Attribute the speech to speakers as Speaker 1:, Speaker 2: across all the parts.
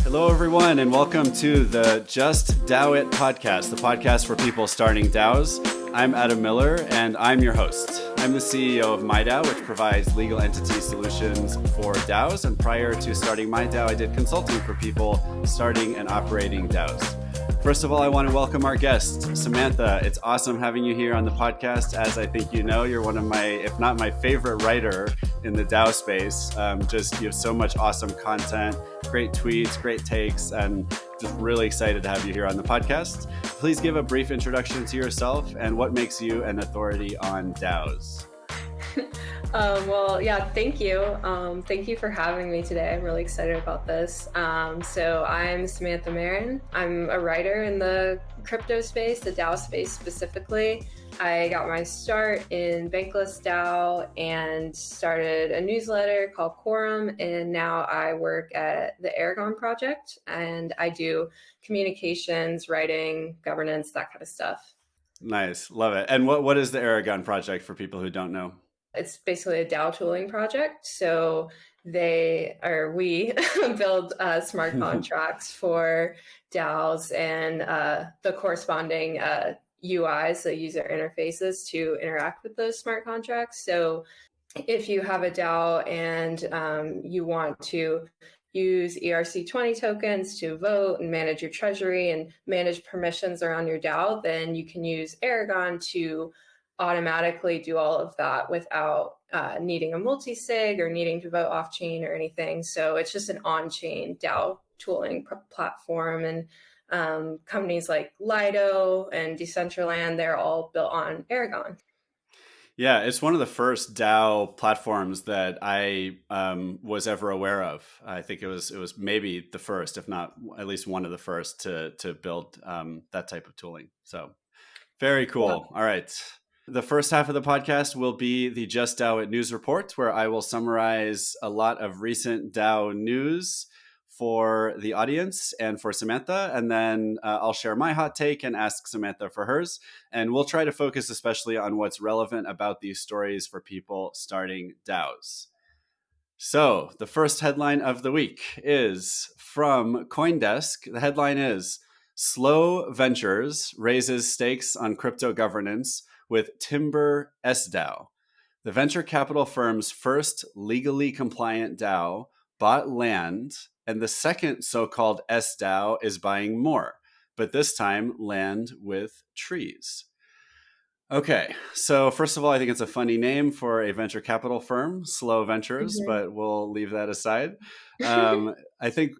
Speaker 1: Hello, everyone, and welcome to the Just DAO It podcast, the podcast for people starting DAOs. I'm Adam Miller, and I'm your host. I'm the CEO of MyDAO, which provides legal entity solutions for DAOs. And prior to starting MyDAO, I did consulting for people starting and operating DAOs. First of all, I want to welcome our guest, Samantha. It's awesome having you here on the podcast. As I think you know, you're one of my, if not my favorite writer in the DAO space. You have so much awesome content, great tweets, great takes, and just really excited to have you here on the podcast. Please give a brief introduction to yourself and what makes you an authority on DAOs.
Speaker 2: Thank you. Thank you for having me today. I'm really excited about this. So I'm Samantha Marin. I'm a writer in the crypto space, the DAO space specifically. I got my start in Bankless DAO and started a newsletter called Quorum, and now I work at the Aragon project, and I do communications, writing, governance, that kind of stuff.
Speaker 1: Nice. Love it. And what is the Aragon project for people who don't know?
Speaker 2: It's basically a DAO tooling project. So we build smart contracts for DAOs and the corresponding UIs, the user interfaces to interact with those smart contracts. So if you have a DAO and you want to use ERC20 tokens to vote and manage your treasury and manage permissions around your DAO, then you can use Aragon to automatically do all of that without needing a multi-sig or needing to vote off-chain or anything. So it's just an on-chain DAO tooling platform. And companies like Lido and Decentralized, they're all built on Aragon.
Speaker 1: Yeah, it's one of the first DAO platforms that I was ever aware of. I think it was maybe the first, if not at least one of the first to build that type of tooling. So very cool. Yeah. All right. The first half of the podcast will be the Just DAO It news report, where I will summarize a lot of recent DAO news for the audience and for Samantha. And then I'll share my hot take and ask Samantha for hers. And we'll try to focus especially on what's relevant about these stories for people starting DAOs. So the first headline of the week is from CoinDesk. The headline is Slow Ventures raises stakes on crypto governance with Timber sDAO. The venture capital firm's first legally compliant DAO bought land, and the second so-called sDAO is buying more, but this time land with trees. Okay, so first of all, I think it's a funny name for a venture capital firm, Slow Ventures, but we'll leave that aside. I think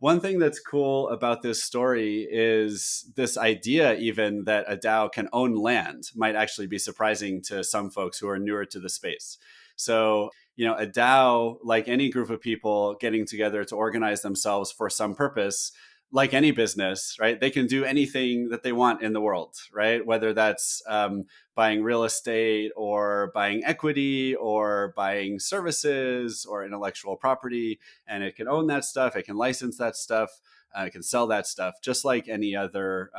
Speaker 1: one thing that's cool about this story is this idea even that a DAO can own land might actually be surprising to some folks who are newer to the space. So, a DAO, like any group of people getting together to organize themselves for some purpose, like any business, right? They can do anything that they want in the world, right? Whether that's buying real estate or buying equity or buying services or intellectual property. And it can own that stuff. It can license that stuff. It can sell that stuff, just like any other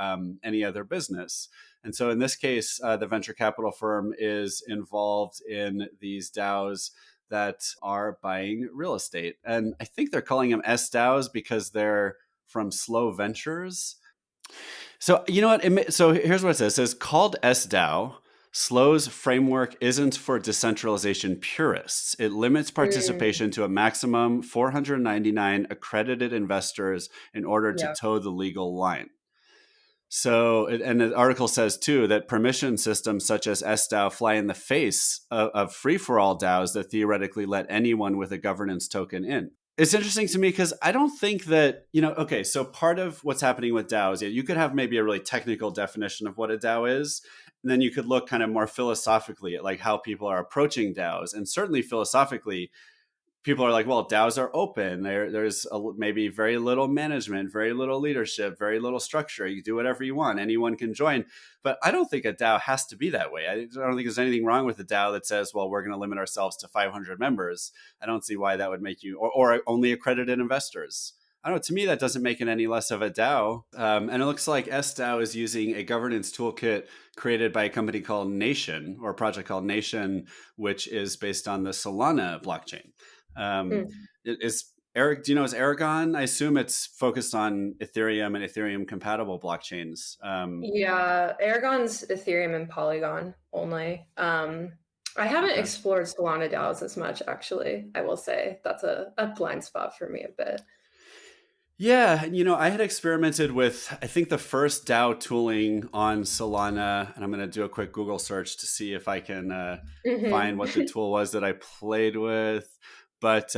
Speaker 1: business. And so in this case, the venture capital firm is involved in these DAOs that are buying real estate. And I think they're calling them sDAOs because they're from Slow Ventures. So you know what? So here's what it says. It says, called sDAO, Slow's framework isn't for decentralization purists. It limits participation to a maximum 499 accredited investors in order to toe the legal line. So, and the article says too that permission systems such as sDAO fly in the face of free-for-all DAOs that theoretically let anyone with a governance token in. It's interesting to me because I don't think that, so part of what's happening with DAOs, you could have maybe a really technical definition of what a DAO is, and then you could look kind of more philosophically at like how people are approaching DAOs. And certainly philosophically, people are like, well, DAOs are open. There's maybe very little management, very little leadership, very little structure. You do whatever you want. Anyone can join. But I don't think a DAO has to be that way. I don't think there's anything wrong with a DAO that says, well, we're going to limit ourselves to 500 members. I don't see why that would make you, or only accredited investors. I don't know. To me, that doesn't make it any less of a DAO. And it looks like sDAO is using a governance toolkit created by a company called Nation, or a project called Nation, which is based on the Solana blockchain. It is Eric, do you know, is Aragon? I assume it's focused on Ethereum and Ethereum compatible blockchains.
Speaker 2: Yeah, Aragon's Ethereum and Polygon only. I haven't
Speaker 1: Okay.
Speaker 2: explored Solana DAOs as much, actually. I will say that's a blind spot for me a bit.
Speaker 1: Yeah, I had experimented with, I think, the first DAO tooling on Solana, and I'm going to do a quick Google search to see if I can find what the
Speaker 2: Hmm.
Speaker 1: tool was that I played with. But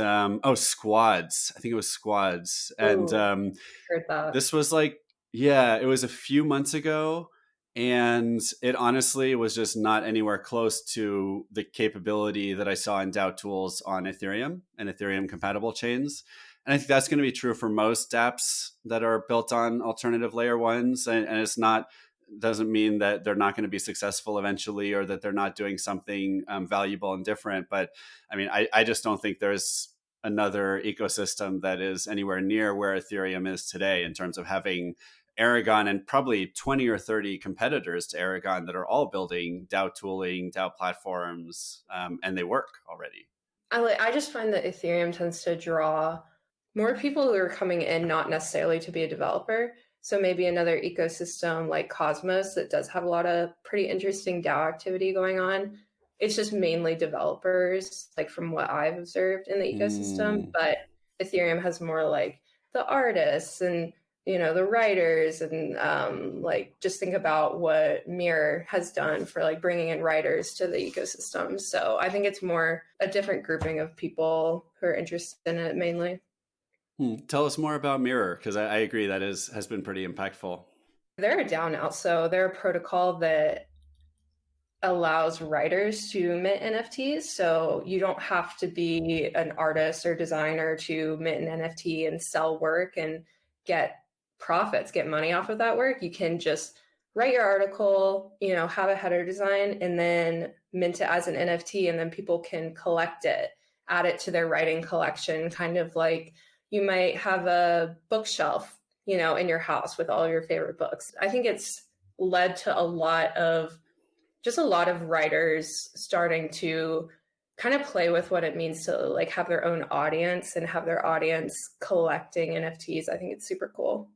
Speaker 1: Squads. I think it was Squads, and
Speaker 2: Ooh, heard that.
Speaker 1: this was like, yeah, it was a few months ago, and it honestly was just not anywhere close to the capability that I saw in DAO tools on Ethereum and Ethereum compatible chains. And I think that's going to be true for most dApps that are built on alternative layer ones. And it's not, doesn't mean that they're not going to be successful eventually or that they're not doing something valuable and different. But I mean, I just don't think there's another ecosystem that is anywhere near where Ethereum is today in terms of having Aragon and probably 20 or 30 competitors to Aragon that are all building DAO tooling, DAO platforms, and they work already.
Speaker 2: I just find that Ethereum tends to draw more people who are coming in, not necessarily to be a developer. So maybe another ecosystem like Cosmos that does have a lot of pretty interesting DAO activity going on. It's just mainly developers, like from what I've observed in the ecosystem.
Speaker 1: Mm,
Speaker 2: But Ethereum has more like the artists and the writers and like just think about what Mirror has done for like bringing in writers to the ecosystem. So I think it's more a different grouping of people who are interested in it mainly.
Speaker 1: Tell us more about Mirror, because I agree that has been pretty impactful.
Speaker 2: They're a DAO now, so they're a protocol that allows writers to mint NFTs. So you don't have to be an artist or designer to mint an NFT and sell work and get profits, get money off of that work. You can just write your article, have a header design and then mint it as an NFT, and then people can collect it, add it to their writing collection, kind of like you might have a bookshelf, in your house with all your favorite books. I think it's led to a lot of writers starting to kind of play with what it means to like have their own audience and have their audience collecting NFTs. I think it's super cool.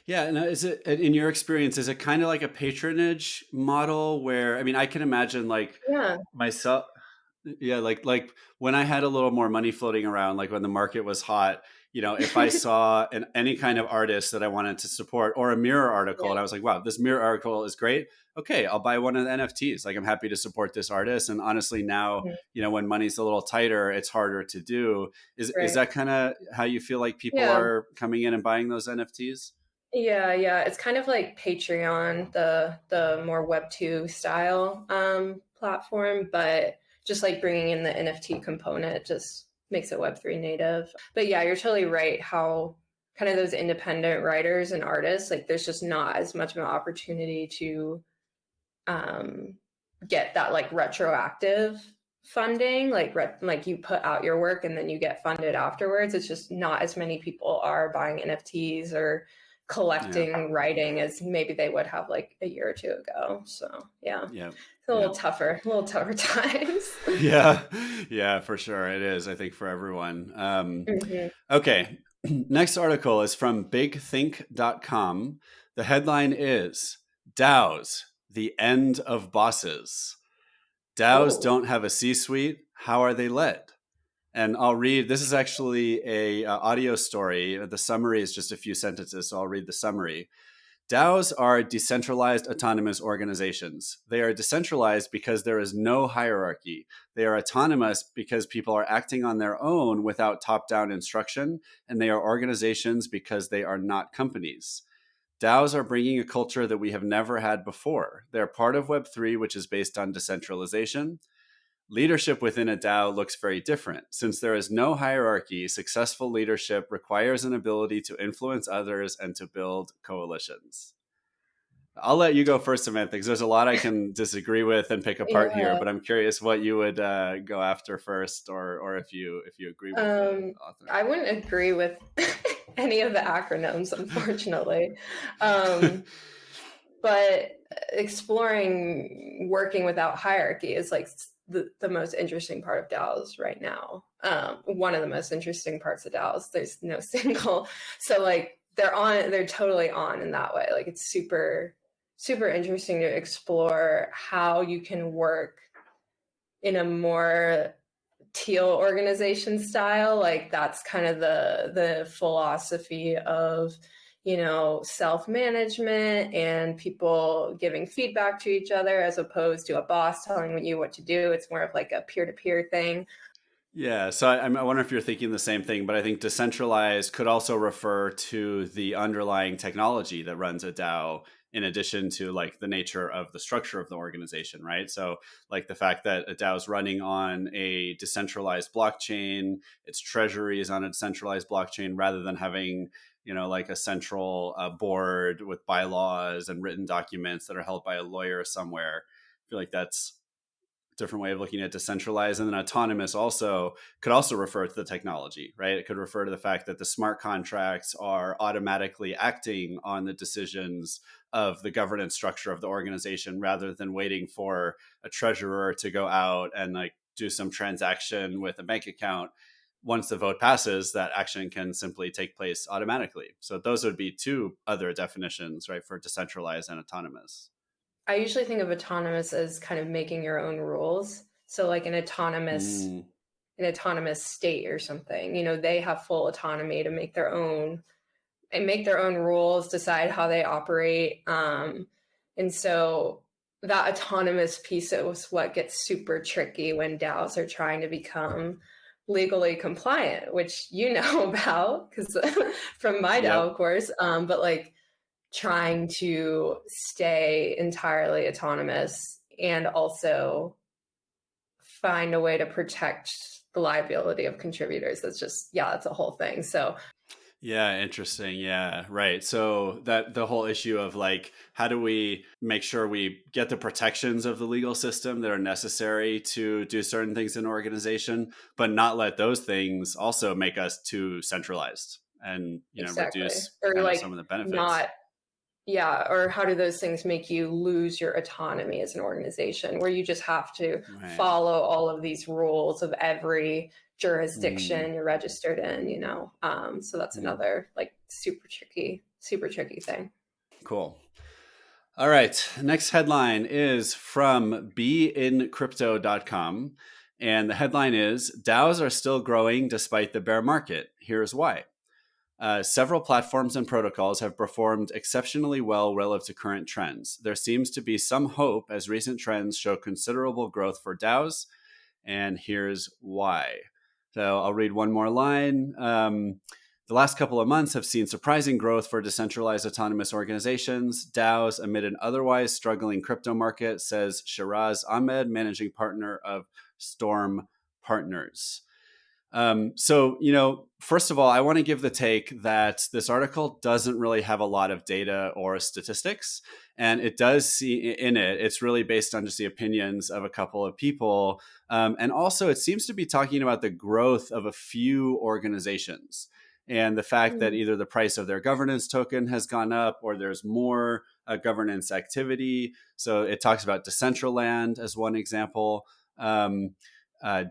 Speaker 1: Yeah, and is it, in your experience, is it kind of like a patronage model where, I mean, I can imagine like
Speaker 2: Yeah.
Speaker 1: myself, yeah, like when I had a little more money floating around, like when the market was hot, if I saw any kind of artist that I wanted to support or a Mirror article,
Speaker 2: Yeah.
Speaker 1: and I was like, wow, this Mirror article is great. Okay, I'll buy one of the NFTs. Like I'm happy to support this artist. And honestly, now,
Speaker 2: Mhm.
Speaker 1: when money's a little tighter, it's harder to do. Is
Speaker 2: Right.
Speaker 1: that kind of how you feel like people
Speaker 2: Yeah.
Speaker 1: are coming in and buying those NFTs?
Speaker 2: Yeah, yeah. It's kind of like Patreon, the more Web2 style platform, but just like bringing in the NFT component just makes it Web3 native. But yeah, you're totally right how kind of those independent writers and artists, like there's just not as much of an opportunity to um, get that like retroactive funding, like you put out your work and then you get funded afterwards. It's just not as many people are buying NFTs or
Speaker 1: Yeah,
Speaker 2: collecting writing as maybe they would have like a year or two ago. So yeah,
Speaker 1: yeah,
Speaker 2: it's a
Speaker 1: yeah.
Speaker 2: a little tougher times.
Speaker 1: Yeah, yeah, for sure. It is, I think, for everyone.
Speaker 2: Hmm.
Speaker 1: Okay. Next article is from bigthink.com. The headline is DAOs, the end of bosses. DAOs
Speaker 2: Oh,
Speaker 1: don't have a C suite. How are they led? And I'll read, this is actually a audio story. The summary is just a few sentences, so I'll read the summary. DAOs are decentralized autonomous organizations. They are decentralized because there is no hierarchy. They are autonomous because people are acting on their own without top down instruction. And they are organizations because they are not companies. DAOs are bringing a culture that we have never had before. They're part of Web3, which is based on decentralization. Leadership within a DAO looks very different. Since there is no hierarchy, successful leadership requires an ability to influence others and to build coalitions. I'll let you go first, Samantha, because there's a lot I can disagree with and pick apart here.
Speaker 2: yeah.
Speaker 1: But I'm curious what you would go after first, or if you agree with the
Speaker 2: Um,
Speaker 1: author.
Speaker 2: I wouldn't agree with any of the acronyms, unfortunately. Um, but exploring working without hierarchy is like the most interesting part of DAOs right now. One of the most interesting parts of DAOs. There's no single. So like they're totally on in that way. Like it's super, super interesting to explore how you can work in a more teal organization style. Like that's kind of the philosophy of, self-management and people giving feedback to each other as opposed to a boss telling you what to do. It's more of like a peer-to-peer thing.
Speaker 1: Yeah, so I wonder if you're thinking the same thing, but I think decentralized could also refer to the underlying technology that runs a DAO, in addition to like the nature of the structure of the organization, right? So, like the fact that a DAO is running on a decentralized blockchain, its treasury is on a decentralized blockchain, rather than having like a central board with bylaws and written documents that are held by a lawyer somewhere. I feel like that's different way of looking at decentralized. And then autonomous also could also refer to the technology, right? It could refer to the fact that the smart contracts are automatically acting on the decisions of the governance structure of the organization, rather than waiting for a treasurer to go out and like do some transaction with a bank account. Once the vote passes, that action can simply take place automatically. So those would be two other definitions, right, for decentralized and autonomous.
Speaker 2: I usually think of autonomous as kind of making your own rules. So like an autonomous state or something, they have full autonomy to make their own rules, decide how they operate. And so that autonomous piece is what gets super tricky when DAOs are trying to become legally compliant, which about because from my DAO, of course. But like trying to stay entirely autonomous and also find a way to protect the liability of contributors. That's a whole thing. So
Speaker 1: yeah, interesting. Yeah, right. So that the whole issue of like, how do we make sure we get the protections of the legal system that are necessary to do certain things in an organization, but not let those things also make us too centralized and,
Speaker 2: exactly.
Speaker 1: reduce
Speaker 2: Or
Speaker 1: kind of
Speaker 2: like
Speaker 1: some of the benefits.
Speaker 2: not, yeah. Or how do those things make you lose your autonomy as an organization where you just have to follow all of these rules of every jurisdiction you're registered in, so that's another like super tricky thing.
Speaker 1: Cool. All right. Next headline is from beincrypto.com. And the headline is DAOs are still growing despite the bear market. Here's why. Several platforms and protocols have performed exceptionally well relative to current trends. There seems to be some hope as recent trends show considerable growth for DAOs. And here's why. So I'll read one more line. The last couple of months have seen surprising growth for decentralized autonomous organizations, DAOs, amid an otherwise struggling crypto market, says Shiraz Ahmed, managing partner of Storm Partners. So, first of all, I want to give the take that this article doesn't really have a lot of data or statistics. And it does see in it, it's really based on just the opinions of a couple of people. And also, it seems to be talking about the growth of a few organizations and the fact that either the price of their governance token has gone up or there's more governance activity. So it talks about Decentraland as one example.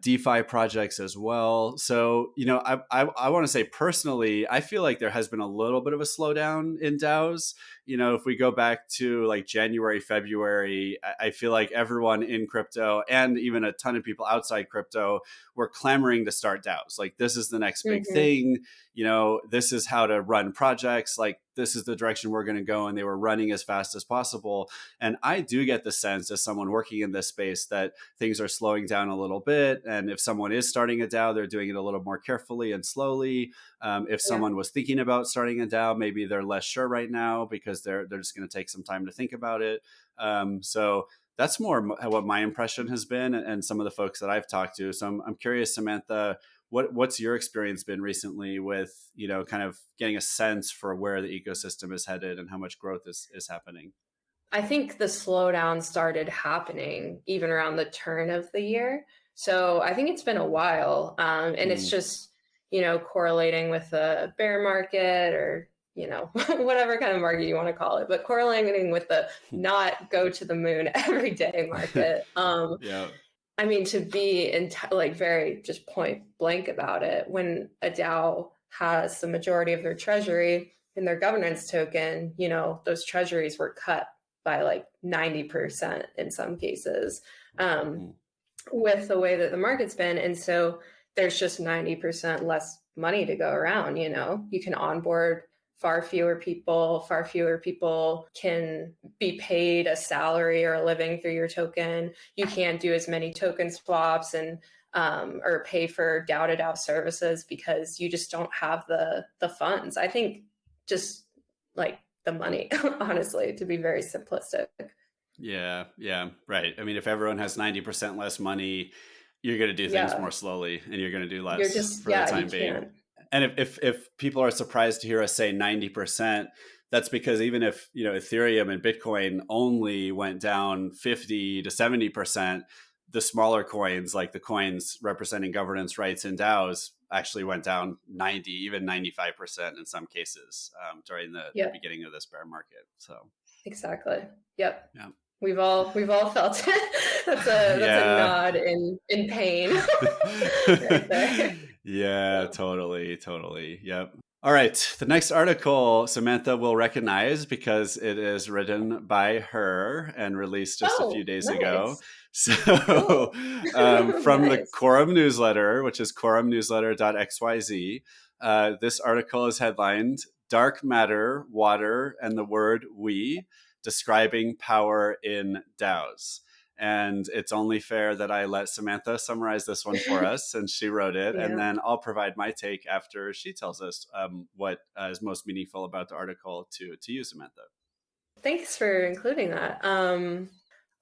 Speaker 1: DeFi projects as well. So, I want to say personally, I feel like there has been a little bit of a slowdown in DAOs. If we go back to like January, February, I feel like everyone in crypto and even a ton of people outside crypto were clamoring to start DAOs. Like, this is the next big thing. This is how to run projects. Like, this is the direction we're going to go. And they were running as fast as possible. And I do get the sense as someone working in this space that things are slowing down a little bit. And if someone is starting a DAO, they're doing it a little more carefully and slowly. If someone was thinking about starting a DAO, maybe they're less sure right now because they're just going to take some time to think about it. So that's more what my impression has been and some of the folks that I've talked to. So I'm curious, Samantha, what's your experience been recently with, kind of getting a sense for where the ecosystem is headed and how much growth is happening?
Speaker 2: I think the slowdown started happening even around the turn of the year. So I think it's been a while. And it's just, correlating with the bear market or, whatever kind of market you want to call it, but correlating with the not go to the moon every day market. I mean, to be like very just point blank about it, when a DAO has the majority of their treasury in their governance token, you know, those treasuries were cut by like 90% in some cases,
Speaker 1: Mm.
Speaker 2: with the way that the market's been. And so there's just 90% less money to go around. You know, you can onboard far fewer people can be paid a salary or a living through your token. You can't do as many token swaps and or pay for DAO to DAO services because you just don't have the funds. I think just like the money, honestly, to be very simplistic.
Speaker 1: Yeah, yeah, right. I mean, if everyone has 90% less money, you're going to do things
Speaker 2: Yeah,
Speaker 1: more slowly and you're going to do
Speaker 2: you're
Speaker 1: less
Speaker 2: just,
Speaker 1: for the
Speaker 2: yeah, you
Speaker 1: time being.
Speaker 2: can't.
Speaker 1: And if people are surprised to hear us say 90%, that's because even if, you know, Ethereum and Bitcoin only went down 50 to 70%, the smaller coins, like the coins representing governance rights in DAOs, actually went down 90, even 95% in some cases during the
Speaker 2: Yeah,
Speaker 1: beginning of this bear market. So,
Speaker 2: exactly. Yep.
Speaker 1: yeah.
Speaker 2: We've all felt it. That's a
Speaker 1: Yeah.
Speaker 2: nod in pain right there.
Speaker 1: Yeah,
Speaker 2: So,
Speaker 1: totally, totally. Yep. All right. The next article Samantha will recognize because it is written by her and released just a few
Speaker 2: oh,
Speaker 1: days ago.
Speaker 2: nice.
Speaker 1: So,
Speaker 2: Cool.
Speaker 1: from the
Speaker 2: Nice.
Speaker 1: Quorum newsletter, which is quorumnewsletter.xyz, this article is headlined Dark Matter, Water, and the Word We, Describing Power in DAOs. And it's only fair that I let Samantha summarize this one for us since she wrote it. And
Speaker 2: Yeah.
Speaker 1: then I'll provide my take after she tells us what is most meaningful about the article to you, Samantha.
Speaker 2: Thanks for including that.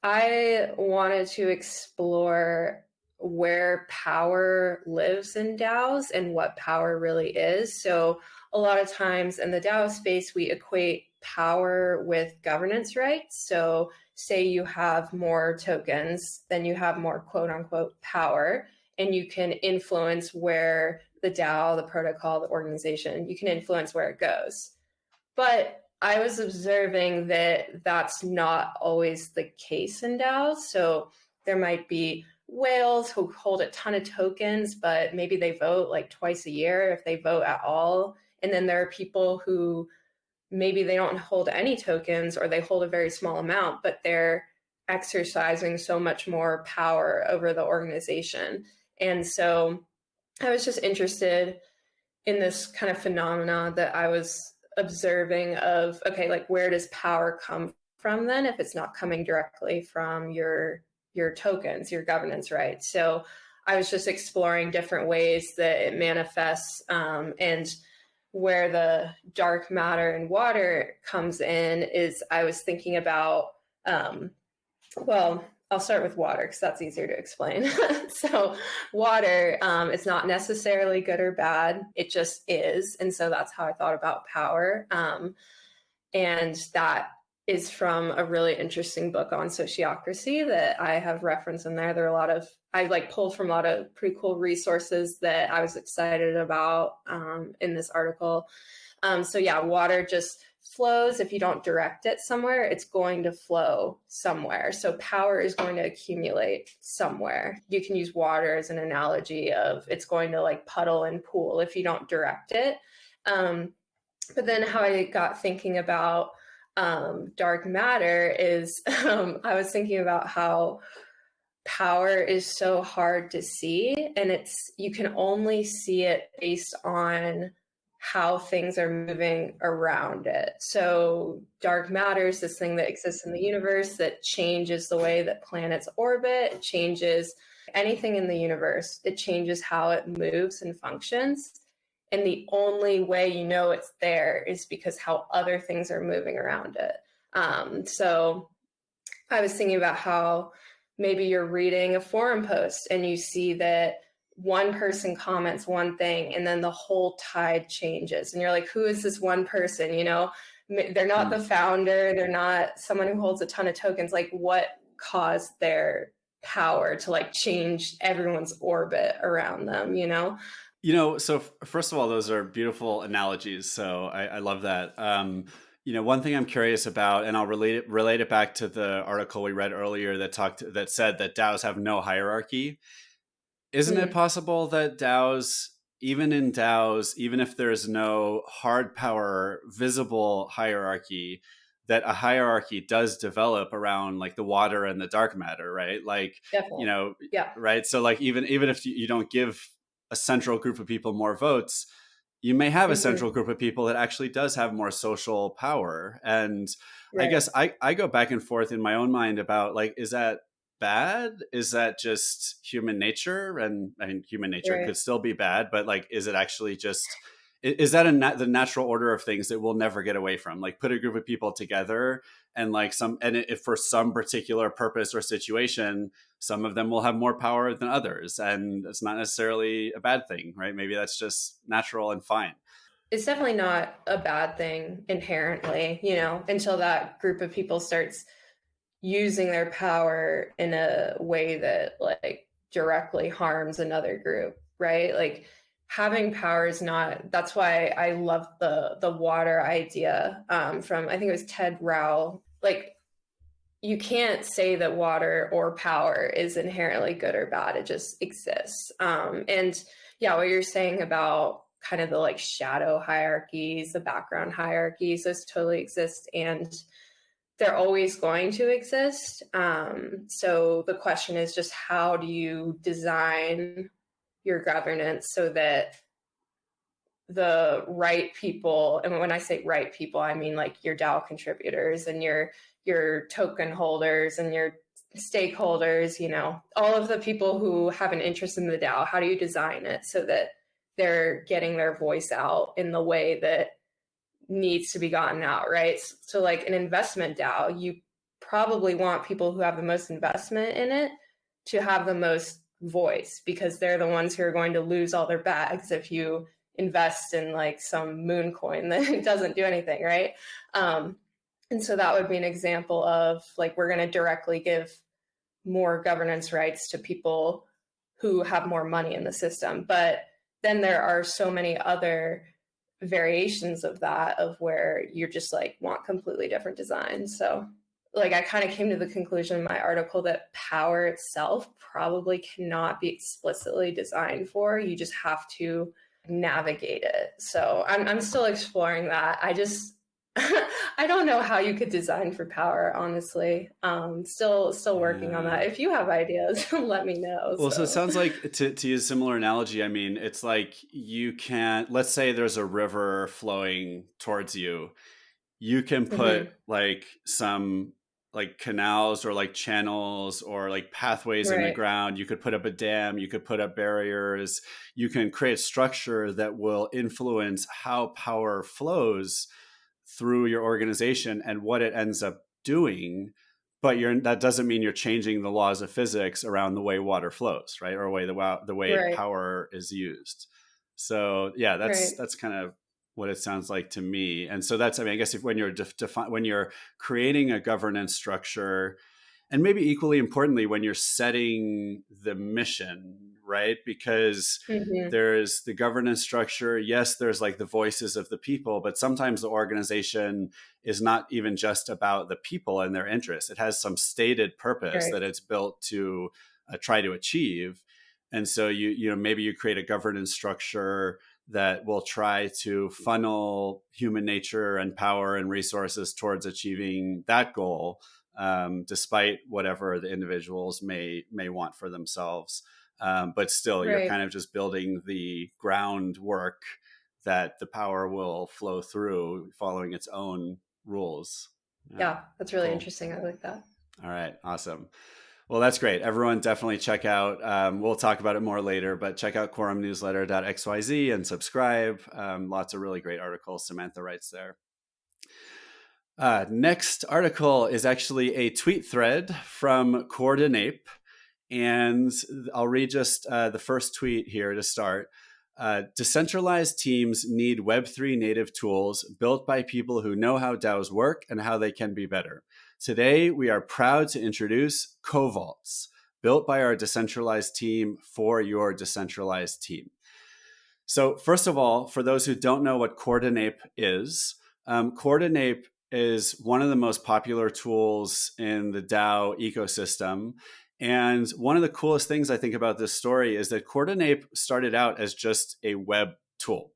Speaker 2: I wanted to explore where power lives in DAOs and what power really is. So, a lot of times in the DAO space, we equate power with governance rights. So, say you have more tokens, then you have more quote unquote power, and you can influence where the DAO, the protocol, the organization, you can influence where it goes. But I was observing that that's not always the case in DAOs. So there might be whales who hold a ton of tokens, but maybe they vote like twice a year if they vote at all. And then there are people who maybe they don't hold any tokens or they hold a very small amount, but they're exercising so much more power over the organization. And so I was just interested in this kind of phenomena that I was observing of, okay, like where does power come from then if it's not coming directly from your tokens, your governance rights? So I was just exploring different ways that it manifests, and where the dark matter and water comes in is I was thinking about, well, I'll start with water because that's easier to explain. So, water is not necessarily good or bad, it just is. And so that's how I thought about power. And that is from a really interesting book on sociocracy that I have referenced in there. There are a lot of, I like pulled from a lot of pretty cool resources that I was excited about in this article. So, yeah, water just flows. If you don't direct it somewhere, it's going to flow somewhere. So power is going to accumulate somewhere. You can use water as an analogy of it's going to like puddle and pool if you don't direct it. But then how I got thinking about dark matter is I was thinking about how power is so hard to see, and it's you can only see it based on how things are moving around it. So dark matter is this thing that exists in the universe that changes the way that planets orbit, it changes anything in the universe, it changes how it moves and functions. And the only way you know it's there is because how other things are moving around it. So I was thinking about how maybe you're reading a forum post and you see that one person comments one thing and then the whole tide changes. And you're like, who is this one person? You know, they're not the founder. They're not someone who holds a ton of tokens. Like what caused their power to like change everyone's orbit around them, you know?
Speaker 1: You know, so first of all, those are beautiful analogies. So I love that. one thing I'm curious about, and I'll relate it back to the article we read earlier that said that DAOs have no hierarchy. Isn't it
Speaker 2: Hmm.
Speaker 1: possible that DAOs, even if there's no hard power, visible hierarchy, that a hierarchy does develop around like the water and the dark matter, right? Like, you
Speaker 2: Definitely.
Speaker 1: know,
Speaker 2: Yeah.
Speaker 1: right? So like even if you don't give a central group of people more votes, you may have a
Speaker 2: Hmm.
Speaker 1: central group of people that actually does have more social power. And I
Speaker 2: Right.
Speaker 1: guess I go back and forth in my own mind about like, is that bad? Is that just human nature? And I mean, human nature
Speaker 2: Right.
Speaker 1: could still be bad, but like, is it actually just, is that the natural order of things that we'll never get away from? Like, put a group of people together and like if for some particular purpose or situation, some of them will have more power than others. And it's not necessarily a bad thing, right? Maybe that's just natural and fine.
Speaker 2: It's definitely not a bad thing inherently, until that group of people starts using their power in a way that like directly harms another group, right? Like having power is not. That's why I love the water idea, from, I think it was Ted Rao. Like, you can't say that water or power is inherently good or bad. It just exists. And yeah, what you're saying about kind of the like shadow hierarchies, the background hierarchies, those totally exist, and they're always going to exist. So the question is just, how do you design your governance so that the right people, and when I say right people, I mean like your DAO contributors and your token holders and your stakeholders, all of the people who have an interest in the DAO. How do you design it so that they're getting their voice out in the way that needs to be gotten out, right? So like an investment DAO, you probably want people who have the most investment in it to have the most voice, because they're the ones who are going to lose all their bags if you invest in like some moon coin that doesn't do anything, right? Um, and so that would be an example of like, we're going to directly give more governance rights to people who have more money in the system. But then there are so many other variations of that, of where you're just like want completely different designs. So like I kind of came to the conclusion in my article that power itself probably cannot be explicitly designed for. You just have to navigate it. So I'm still exploring that. I just I don't know how you could design for power, honestly. Still working on
Speaker 1: Yeah.
Speaker 2: that. If you have ideas, let me know.
Speaker 1: Well, so it
Speaker 2: So.
Speaker 1: sounds like, to use a similar analogy, I mean, it's like you can't, let's say there's a river flowing towards you. You can put
Speaker 2: Mhm.
Speaker 1: like some like canals or like channels or like pathways in the
Speaker 2: Right.
Speaker 1: ground. You could put up a dam, you could put up barriers, you can create structure that will influence how power flows through your organization and what it ends up doing. But that doesn't mean you're changing the laws of physics around the way water flows, right? Or the way
Speaker 2: Right.
Speaker 1: power is used. So yeah,
Speaker 2: Right.
Speaker 1: that's kind of what it sounds like to me. And so I mean, I guess if when you're when you're creating a governance structure, and maybe equally importantly, when you're setting the mission, right? Because
Speaker 2: Mhm.
Speaker 1: there's the governance structure. Yes, there's like the voices of the people, but sometimes the organization is not even just about the people and their interests. It has some stated purpose
Speaker 2: Right.
Speaker 1: that it's built to try to achieve. And so maybe you create a governance structure that will try to funnel human nature and power and resources towards achieving that goal, despite whatever the individuals may want for themselves. But still, you're
Speaker 2: Right.
Speaker 1: kind of just building the groundwork that the power will flow through, following its own rules. Yeah,
Speaker 2: Yeah, that's really
Speaker 1: cool.
Speaker 2: interesting. I like that.
Speaker 1: All right, awesome. Well, that's great. Everyone, definitely check out. We'll talk about it more later, but check out quorumnewsletter.xyz and subscribe. Lots of really great articles Samantha writes there. Next article is actually a tweet thread from Coordinape. And I'll read just the first tweet here to start. Decentralized teams need Web3 native tools built by people who know how DAOs work and how they can be better. Today, we are proud to introduce CoVaults, built by our decentralized team for your decentralized team. So first of all, for those who don't know what Coordinape is, Coordinape is one of the most popular tools in the DAO ecosystem. And one of the coolest things I think about this story is that Coordinape started out as just a web tool.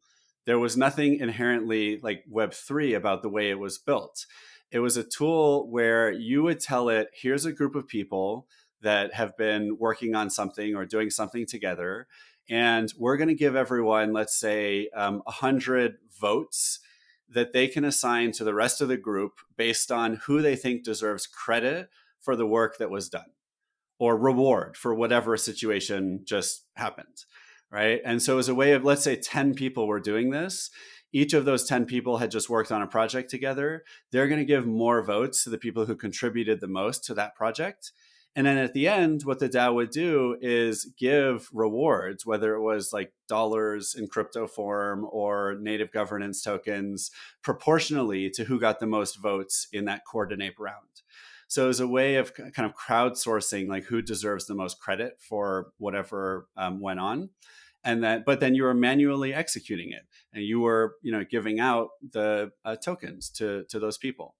Speaker 1: There was nothing inherently like Web3 about the way it was built. It was a tool where you would tell it, here's a group of people that have been working on something or doing something together. And we're going to give everyone, let's say, 100 votes that they can assign to the rest of the group based on who they think deserves credit for the work that was done or reward for whatever situation just happened. Right. And so, as a way of, let's say 10 people were doing this, each of those 10 people had just worked on a project together. They're going to give more votes to the people who contributed the most to that project. And then at the end, what the DAO would do is give rewards, whether it was like dollars in crypto form or native governance tokens, proportionally to who got the most votes in that Coordinape round. So as a way of kind of crowdsourcing, like who deserves the most credit for whatever went on. And that, but then you were manually executing it, and you were, giving out the tokens to those people.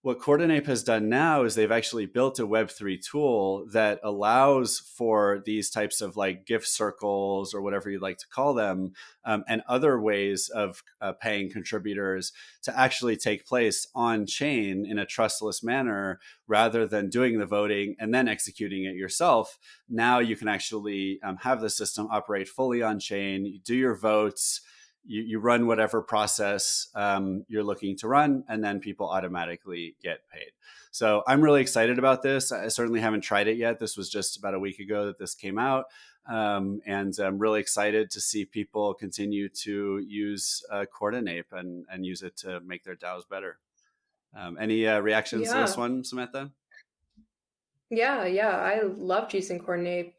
Speaker 1: What Coordinape has done now is they've actually built a Web3 tool that allows for these types of like gift circles or whatever you'd like to call them, and other ways of paying contributors to actually take place on chain in a trustless manner rather than doing the voting and then executing it yourself. Now you can actually have the system operate fully on chain. You do your votes. You run whatever process you're looking to run, and then people automatically get paid. So I'm really excited about this. I certainly haven't tried it yet. This was just about a week ago that this came out. And I'm really excited to see people continue to use Coordinape and use it to make their DAOs better. Any reactions to this one, Samantha?
Speaker 2: Yeah, I loved using Coordinape.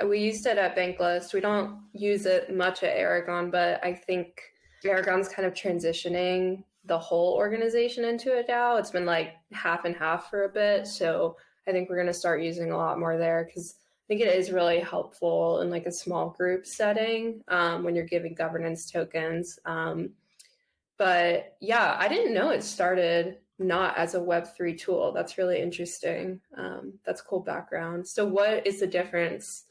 Speaker 2: We used it at Bankless. We don't use it much at Aragon, but I think Aragon's kind of transitioning the whole organization into a DAO. It's been like half and half for a bit. So I think we're going to start using a lot more there because I think it is really helpful in like a small group setting when you're giving governance tokens. But yeah, I didn't know it started not as a Web3 tool. That's really interesting. That's cool background. So what is the difference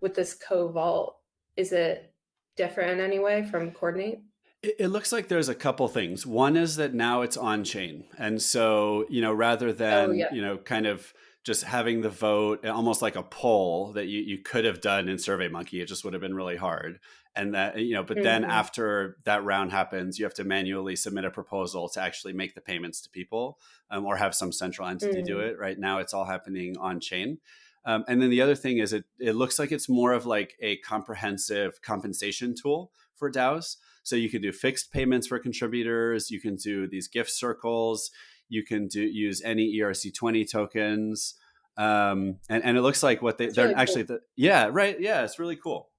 Speaker 2: with this CoVault? Is it different in any way from Coordinape?
Speaker 1: It looks like there's a couple things. One is that now it's on chain. And so, rather than, kind of just having the vote almost like a poll that you could have done in SurveyMonkey, it just would have been really hard. And that, but then after that round happens, you have to manually submit a proposal to actually make the payments to people or have some central entity do it. Right now, it's all happening on chain. And then the other thing is it looks like it's more of like a comprehensive compensation tool for DAOs. So you can do fixed payments for contributors. You can do these gift circles. You can use any ERC20 tokens. And it looks like what they're really actually, cool. It's really cool.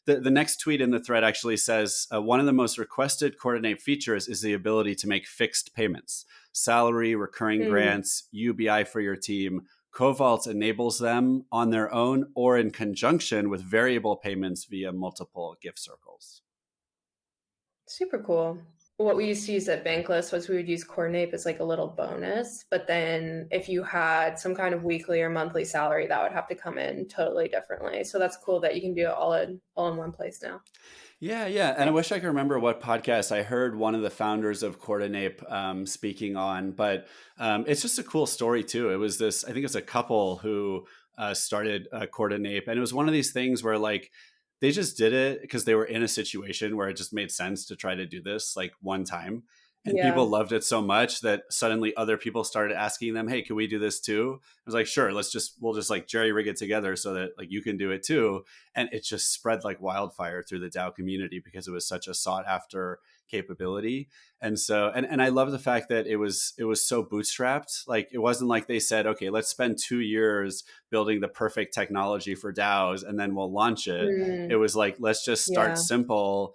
Speaker 1: The next tweet in the thread actually says, one of the most requested Coordinape features is the ability to make fixed payments, salary, recurring grants, UBI for your team. CoVaults enables them on their own or in conjunction with variable payments via multiple gift circles.
Speaker 2: Super cool. What we used to use at Bankless was we would use Coordinape as like a little bonus, but then if you had some kind of weekly or monthly salary, that would have to come in totally differently. So that's cool that you can do it all in one place now.
Speaker 1: Yeah. And I wish I could remember what podcast I heard one of the founders of Coordinape speaking on, but it's just a cool story too. It was this, I think it's a couple who started Coordinape, and it was one of these things where like, they just did it because they were in a situation where it just made sense to try to do this like one time. And people loved it so much that suddenly other people started asking them, hey, can we do this too? I was like, sure, we'll just like jerry rig it together so that like you can do it too. And it just spread like wildfire through the DAO community because it was such a sought after capability. And so, and I love the fact that it was so bootstrapped. Like it wasn't like they said, okay, let's spend 2 years building the perfect technology for DAOs and then we'll launch it. It was like, let's just start simple,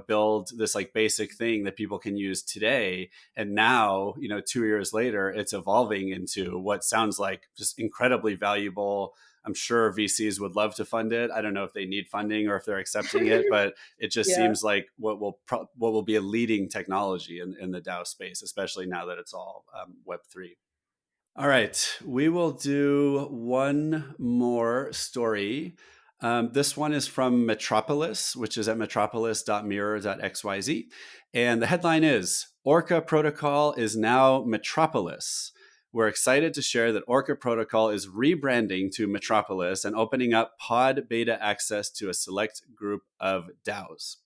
Speaker 1: build this like basic thing that people can use today. And now, 2 years later, it's evolving into what sounds like just incredibly valuable. I'm sure VCs would love to fund it. I don't know if they need funding or if they're accepting it, but it just
Speaker 2: Yeah.
Speaker 1: seems like what will be a leading technology in the DAO space, especially now that it's all Web3. All right, we will do one more story. This one is from Metropolis, which is at metropolis.mirror.xyz. And the headline is Orca Protocol is now Metropolis. We're excited to share that Orca Protocol is rebranding to Metropolis and opening up pod beta access to a select group of DAOs.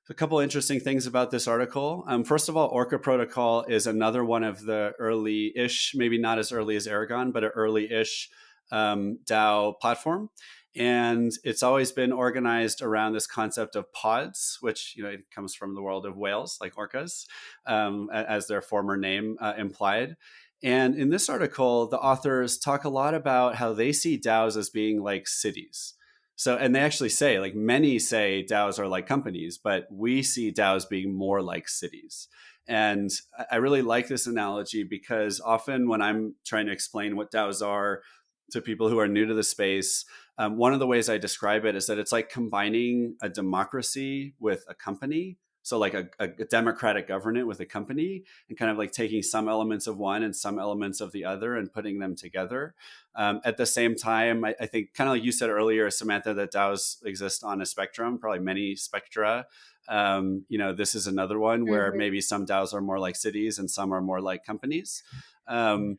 Speaker 1: A couple interesting things about this article. First of all, Orca Protocol is another one of the early-ish, maybe not as early as Aragon, but an early-ish DAO platform. And it's always been organized around this concept of pods, which it comes from the world of whales, like orcas, as their former name implied. And in this article, the authors talk a lot about how they see DAOs as being like cities. So, and they actually say, like many say DAOs are like companies, but we see DAOs being more like cities. And I really like this analogy because often when I'm trying to explain what DAOs are to people who are new to the space, one of the ways I describe it is that it's like combining a democracy with a company. So like a democratic government with a company, and kind of like taking some elements of one and some elements of the other and putting them together. At the same time, I think kind of like you said earlier, Samantha, that DAOs exist on a spectrum, probably many spectra. This is another one where maybe some DAOs are more like cities and some are more like companies. I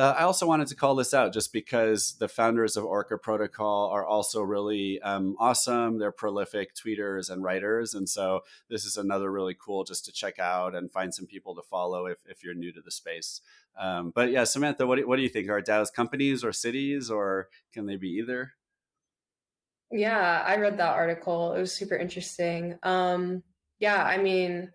Speaker 1: also wanted to call this out just because the founders of Orca Protocol are also really awesome. They're prolific tweeters and writers. And so this is another really cool just to check out and find some people to follow if you're new to the space. But yeah, Samantha, what do you think? Are DAOs companies or cities, or can they be either?
Speaker 2: Yeah, I read that article. It was super interesting. Yeah, I mean,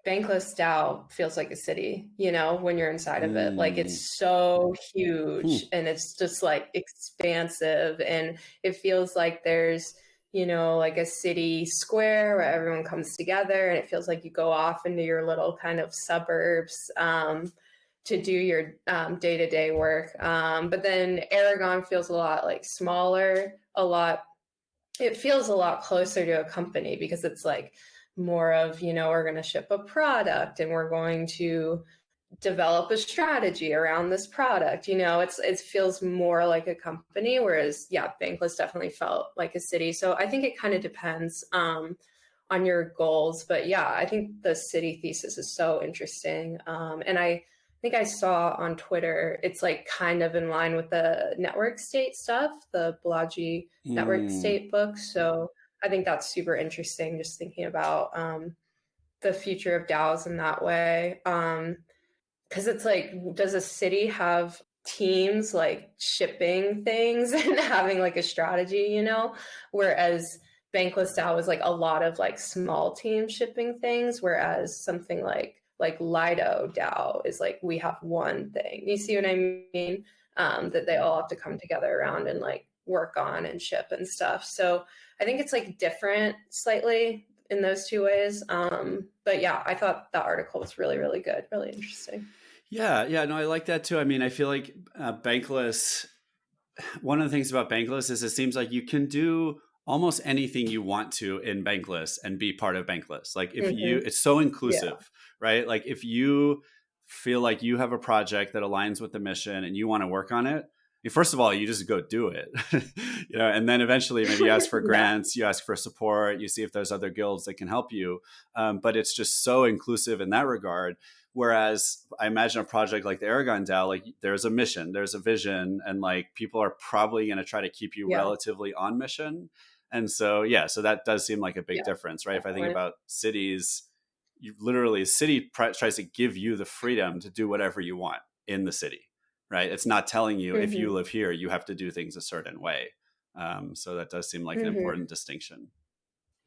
Speaker 2: Bankless DAO feels like a city, when you're inside of it. Like it's so huge and it's just like expansive, and it feels like there's, like a city square where everyone comes together, and it feels like you go off into your little kind of suburbs to do your day-to-day work. But then Aragon feels a lot like smaller, it feels a lot closer to a company because it's like more of, we're going to ship a product and we're going to develop a strategy around this product. It feels more like a company, whereas Bankless definitely felt like a city. So I think it kind of depends on your goals. But yeah, I think the city thesis is so interesting. And I think I saw on Twitter, it's like kind of in line with the network state stuff, the Balaji network state book. So I think that's super interesting, just thinking about the future of DAOs in that way. Because it's like, does a city have teams like shipping things and having like a strategy, whereas Bankless DAO is like a lot of like small teams shipping things, whereas something like Lido DAO is like, we have one thing. You see what I mean? That they all have to come together around and like work on and ship and stuff. So I think it's like different slightly in those two ways. But yeah, I thought that article was really, really good, really interesting.
Speaker 1: Yeah, no, I like that too. I mean, I feel like Bankless, one of the things about Bankless is it seems like you can do almost anything you want to in Bankless and be part of Bankless. Like if it's so inclusive, right? Like if you feel like you have a project that aligns with the mission and you want to work on it, first of all, you just go do it, and then eventually maybe you ask for grants, you ask for support, you see if there's other guilds that can help you. But it's just so inclusive in that regard. Whereas I imagine a project like the Aragon DAO, like there's a mission, there's a vision, and like people are probably going to try to keep you relatively on mission. And so, so that does seem like a big difference, right? Definitely. If I think about cities, the city tries to give you the freedom to do whatever you want in the city, right? It's not telling you if you live here, you have to do things a certain way. So that does seem like an important distinction.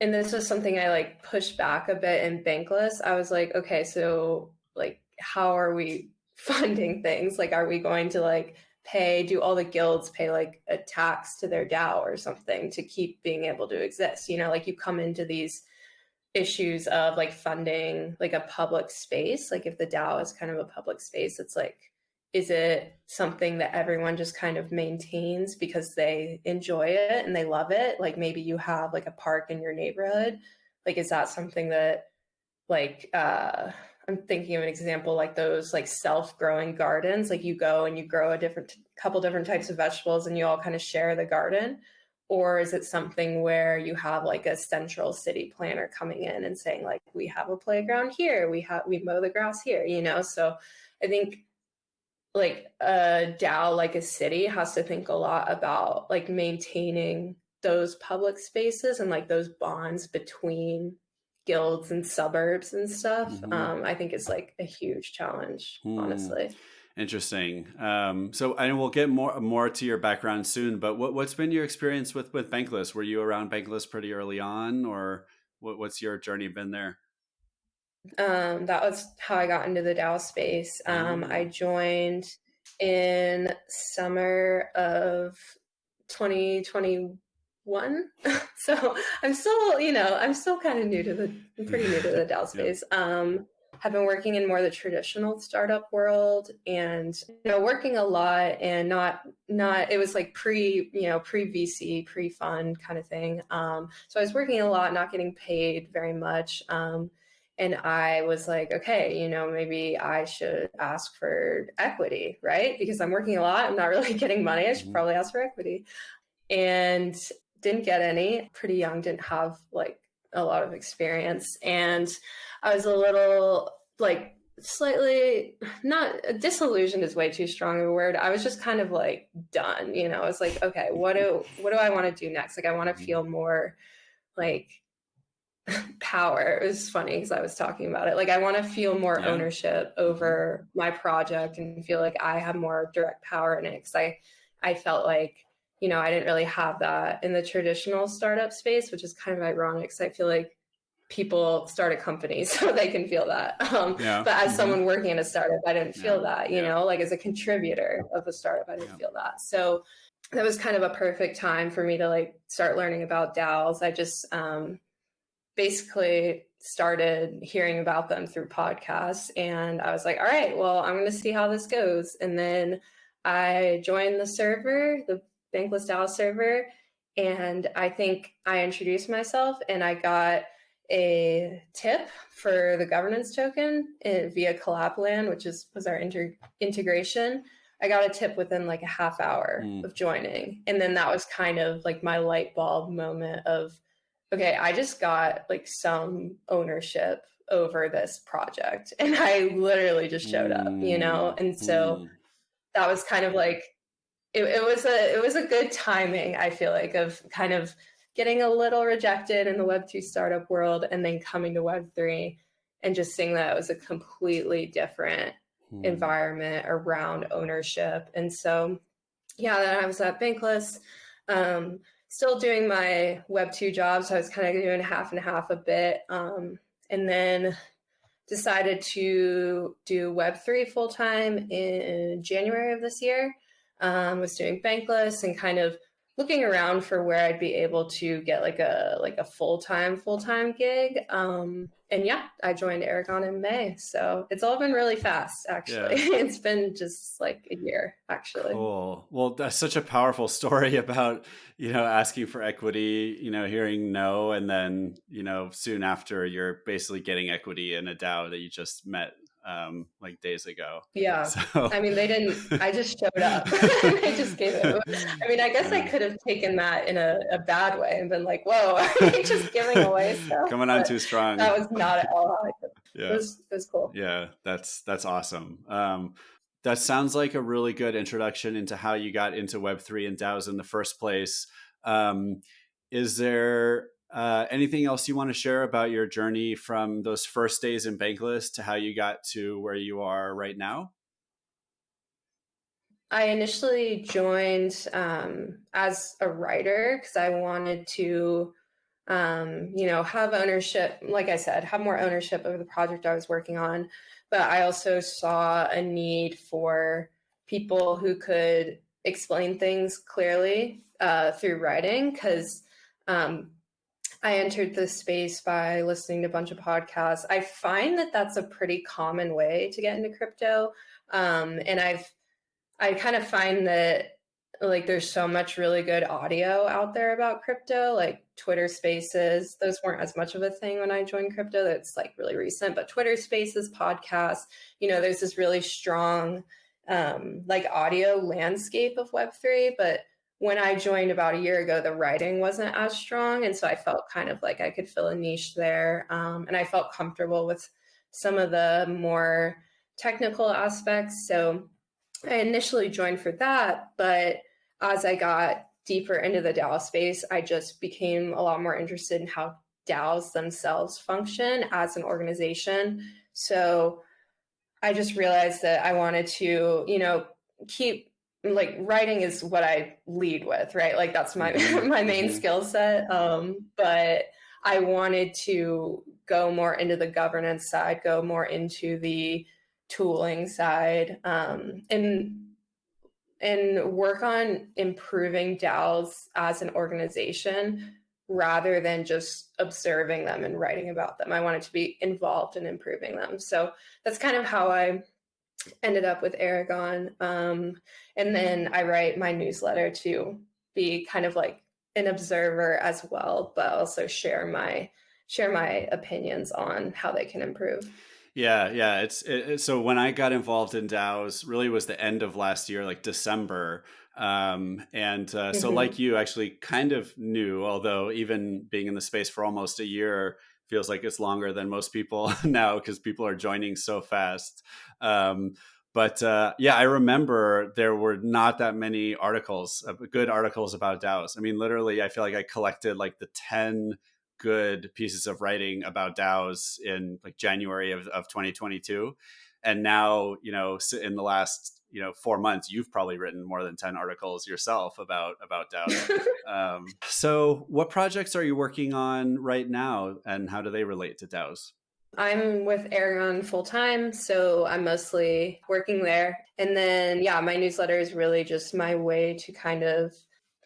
Speaker 2: And this was something I like pushed back a bit in Bankless. I was like, okay, so like, how are we funding things? Like, are we going to like do all the guilds pay like a tax to their DAO or something to keep being able to exist? Like you come into these issues of like funding like a public space. Like if the DAO is kind of a public space, it's like, is it something that everyone just kind of maintains because they enjoy it and they love it? Like maybe you have like a park in your neighborhood. Like, is that something that like, I'm thinking of an example like those like self-growing gardens, like you go and you grow couple different types of vegetables and you all kind of share the garden? Or is it something where you have like a central city planner coming in and saying like, we have a playground here, we mow the grass here, you know? So I think like a DAO, like a city, has to think a lot about like maintaining those public spaces and like those bonds between guilds and suburbs and stuff. I think it's like a huge challenge, honestly.
Speaker 1: Interesting. So I know we'll get more to your background soon, but what's been your experience with Bankless? Were you around Bankless pretty early on, or what's your journey been there?
Speaker 2: That was how I got into the DAO space. I joined in summer of 2021. So I'm still kind of pretty new to the DAO space. Have been working in more the traditional startup world and, working a lot and not, it was like pre VC, pre-fund kind of thing. So I was working a lot, not getting paid very much. And I was like, okay, maybe I should ask for equity, right? Because I'm working a lot. I'm not really getting money. I should probably ask for equity. And didn't get any. Pretty young, didn't have like a lot of experience. And I was a little like slightly, not disillusioned is way too strong of a word. I was just kind of like done, I was like, okay, what do I want to do next? Like I want to feel more like power. It was funny because I was talking about it. Like I want to feel more ownership over my project and feel like I have more direct power in it. Because I felt like, I didn't really have that in the traditional startup space, which is kind of ironic because I feel like people start a company so they can feel that. But as someone working in a startup, I didn't feel that, like as a contributor of a startup, I didn't feel that. So that was kind of a perfect time for me to like start learning about DAOs. I just basically started hearing about them through podcasts, and I was like, all right, well, I'm going to see how this goes. And then I joined the server, the Bankless DAO server, and I think I introduced myself and I got a tip for the governance token via Collabland, which was our integration. I got a tip within like a half hour of joining. And then that was kind of like my light bulb moment of, okay, I just got like some ownership over this project. And I literally just showed up, And so that was kind of like, it was a good timing, I feel like, of kind of getting a little rejected in the Web2 startup world and then coming to Web3 and just seeing that it was a completely different environment around ownership. And so, then I was at Bankless, still doing my Web2 job. So I was kind of doing half and half a bit. And then decided to do Web3 full-time in January of this year. Was doing Bankless and kind of looking around for where I'd be able to get like a full-time gig. And I joined Aragon in May. So it's all been really fast, actually. It's been just like a year, actually.
Speaker 1: Cool. Well, that's such a powerful story about, asking for equity, hearing no, and then, soon after you're basically getting equity in a DAO that you just met like days ago.
Speaker 2: Yeah.
Speaker 1: So.
Speaker 2: I mean, they didn't, I just showed up. I just gave it. I mean, I guess I could have taken that in a bad way and been like, whoa, are they just giving away stuff?
Speaker 1: Coming on too strong.
Speaker 2: That was not at all how I could. Yeah. It was cool.
Speaker 1: Yeah, that's awesome. That sounds like a really good introduction into how you got into Web3 and DAOs in the first place. Is there anything else you want to share about your journey from those first days in Bankless to how you got to where you are right now?
Speaker 2: I initially joined as a writer because I wanted to, have ownership, like I said, have more ownership over the project I was working on. But I also saw a need for people who could explain things clearly through writing because I entered this space by listening to a bunch of podcasts. I find that that's a pretty common way to get into crypto. And I kind of find that like there's so much really good audio out there about crypto, like Twitter Spaces. Those weren't as much of a thing when I joined crypto. That's like really recent, but Twitter Spaces, podcasts, there's this really strong like audio landscape of Web3. But when I joined about a year ago, the writing wasn't as strong. And so I felt kind of like I could fill a niche there. And I felt comfortable with some of the more technical aspects. So I initially joined for that, but as I got deeper into the DAO space, I just became a lot more interested in how DAOs themselves function as an organization. So I just realized that I wanted to, keep like writing is what I lead with, right? Like that's my my main skill set. But I wanted to go more into the governance side, go more into the tooling side, and work on improving DAOs as an organization rather than just observing them and writing about them. I wanted to be involved in improving them. So that's kind of how I ended up with Aragon. And then I write my newsletter to be kind of like an observer as well, but also share my opinions on how they can improve.
Speaker 1: Yeah. So when I got involved in DAOs, really was the end of last year, like December. So like you actually kind of knew, although even being in the space for almost a year feels like it's longer than most people now because people are joining so fast. I remember there were not that many good articles about DAOs. I mean, literally, I feel like I collected like the 10 good pieces of writing about DAOs in like January of 2022. And now, in the last, 4 months, you've probably written more than 10 articles yourself about DAOs. So what projects are you working on right now and how do they relate to DAOs?
Speaker 2: I'm with Aragon full time, so I'm mostly working there. And then, my newsletter is really just my way to kind of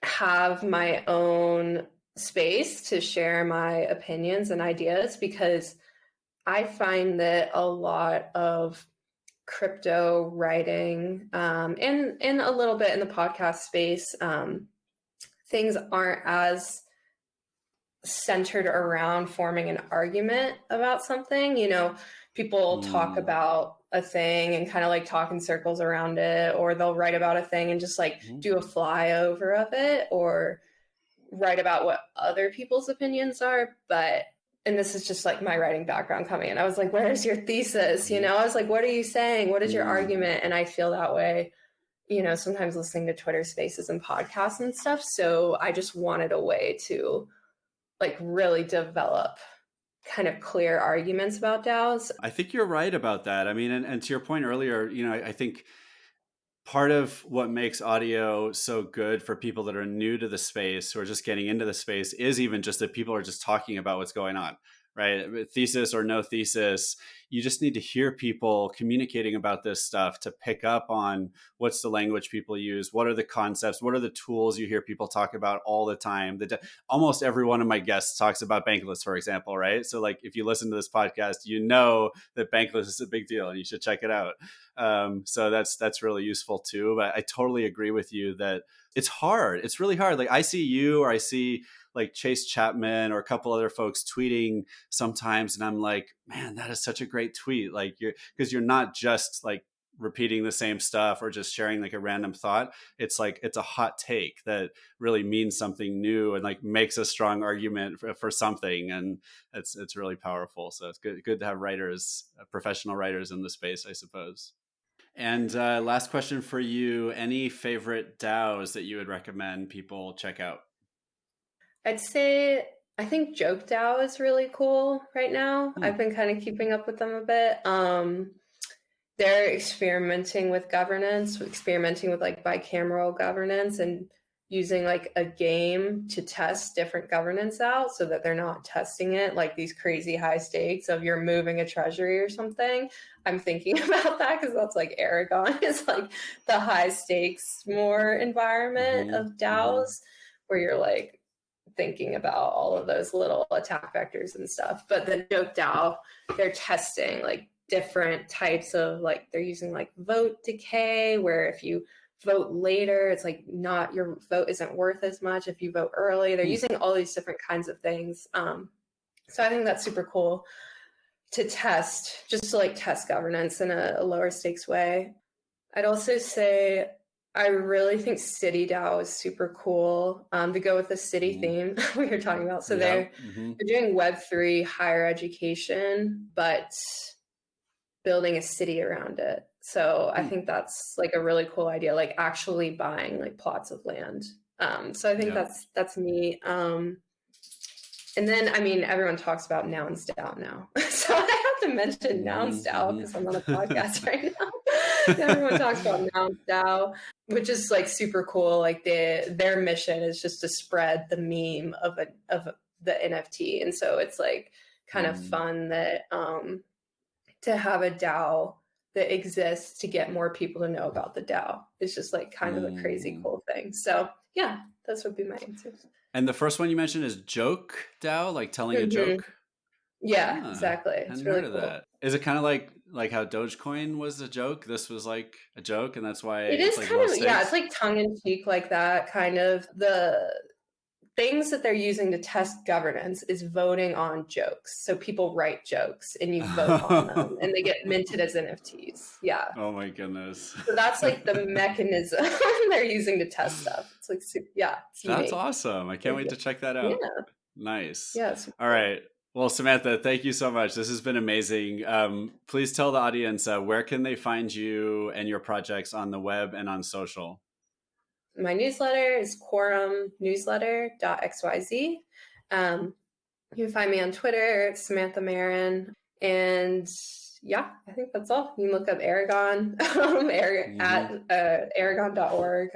Speaker 2: have my own space to share my opinions and ideas, because I find that a lot of crypto writing and a little bit in the podcast space, things aren't as centered around forming an argument about something. People talk about a thing and kind of like talk in circles around it, or they'll write about a thing and just like do a flyover of it, or write about what other people's opinions are. And this is just like my writing background coming in. I was like, where's your thesis? I was like, what are you saying? What is your argument? And I feel that way, sometimes listening to Twitter Spaces and podcasts and stuff. So I just wanted a way to like really develop kind of clear arguments about DAOs.
Speaker 1: I think you're right about that. I mean, and to your point earlier, I think part of what makes audio so good for people that are new to the space or just getting into the space is even just that people are just talking about what's going on, right? Thesis or no thesis, you just need to hear people communicating about this stuff to pick up on what's the language people use, what are the concepts, what are the tools you hear people talk about all the time. Almost every one of my guests talks about Bankless, for example, right? So like if you listen to this podcast, you know that Bankless is a big deal and you should check it out. So that's really useful too. But I totally agree with you that it's hard. It's really hard. Like I see you or I see like Chase Chapman or a couple other folks tweeting sometimes, and I'm like, man, that is such a great tweet. Like because you're not just like repeating the same stuff or just sharing like a random thought. It's like it's a hot take that really means something new and like makes a strong argument for something, and it's really powerful. So it's good to have writers, professional writers in the space, I suppose. And last question for you: any favorite DAOs that you would recommend people check out?
Speaker 2: I'd say I think Joke DAO is really cool right now. I've been kind of keeping up with them a bit. They're experimenting with governance, experimenting with like bicameral governance and using like a game to test different governance out so that they're not testing it like these crazy high stakes of you're moving a treasury or something. I'm thinking about that because that's like Aragon is like the high stakes more environment of DAOs where you're like thinking about all of those little attack vectors and stuff. But the joke DAO, they're testing like different types of, like, they're using like vote decay, where if you vote later, it's like not, your vote isn't worth as much if you vote early. They're using all these different kinds of things. So I think that's super cool to test, just to like test governance in a lower stakes way. I'd also say I really think City DAO is super cool, to go with the city theme we were talking about. So they're doing Web3 higher education, but building a city around it. So I think that's like a really cool idea, like actually buying like plots of land. So I think that's neat. And then, I mean, everyone talks about Nouns DAO now. So I have to mention Nouns DAO because I'm on a podcast right now. Everyone talks about Nouns DAO, which is like super cool. Like their mission is just to spread the meme of the NFT. And so it's like kind of fun that to have a DAO that exists to get more people to know about the DAO. It's just like kind of a crazy cool thing. So yeah, those would be my answers.
Speaker 1: And the first one you mentioned is joke DAO, like telling a joke.
Speaker 2: Yeah, exactly. It's really cool.
Speaker 1: That. Is it kind of like how Dogecoin was a joke? This was like a joke, and that's why
Speaker 2: it is
Speaker 1: like
Speaker 2: kind of it's like tongue in cheek like that. Kind of the things that they're using to test governance is voting on jokes. So people write jokes and you vote on them, and they get minted as NFTs. Yeah.
Speaker 1: Oh my goodness.
Speaker 2: So that's like the mechanism they're using to test stuff. It's like, it's
Speaker 1: that's awesome. I can't wait to check that out.
Speaker 2: Yeah.
Speaker 1: Nice.
Speaker 2: Yes.
Speaker 1: All right. Well, Samantha, thank you so much. This has been amazing. Please tell the audience where can they find you and your projects on the web and on social?
Speaker 2: My newsletter is quorumnewsletter.xyz. You can find me on Twitter, Samantha Marin. And yeah, I think that's all. You can look up Aragon at aragon.org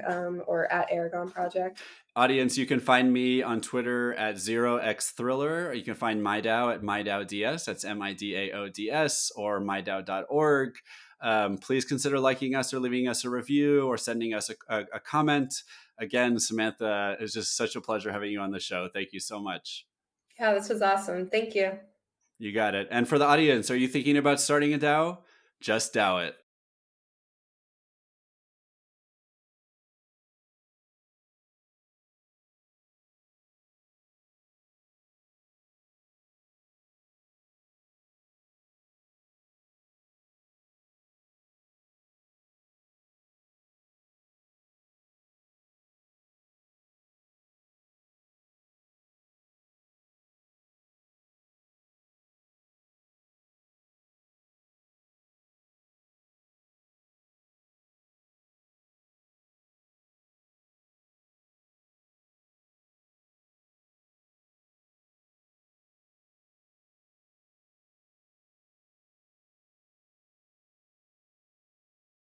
Speaker 2: or at Aragon Project.
Speaker 1: Audience, you can find me on Twitter at 0xthriller, or you can find MyDAO at MyDAODS. That's MIDAODS, or MyDAO.org. Please consider liking us or leaving us a review or sending us a comment. Again, Samantha, it's just such a pleasure having you on the show. Thank you so much.
Speaker 2: Yeah, this was awesome. Thank you.
Speaker 1: You got it. And for the audience, are you thinking about starting a DAO? Just DAO it.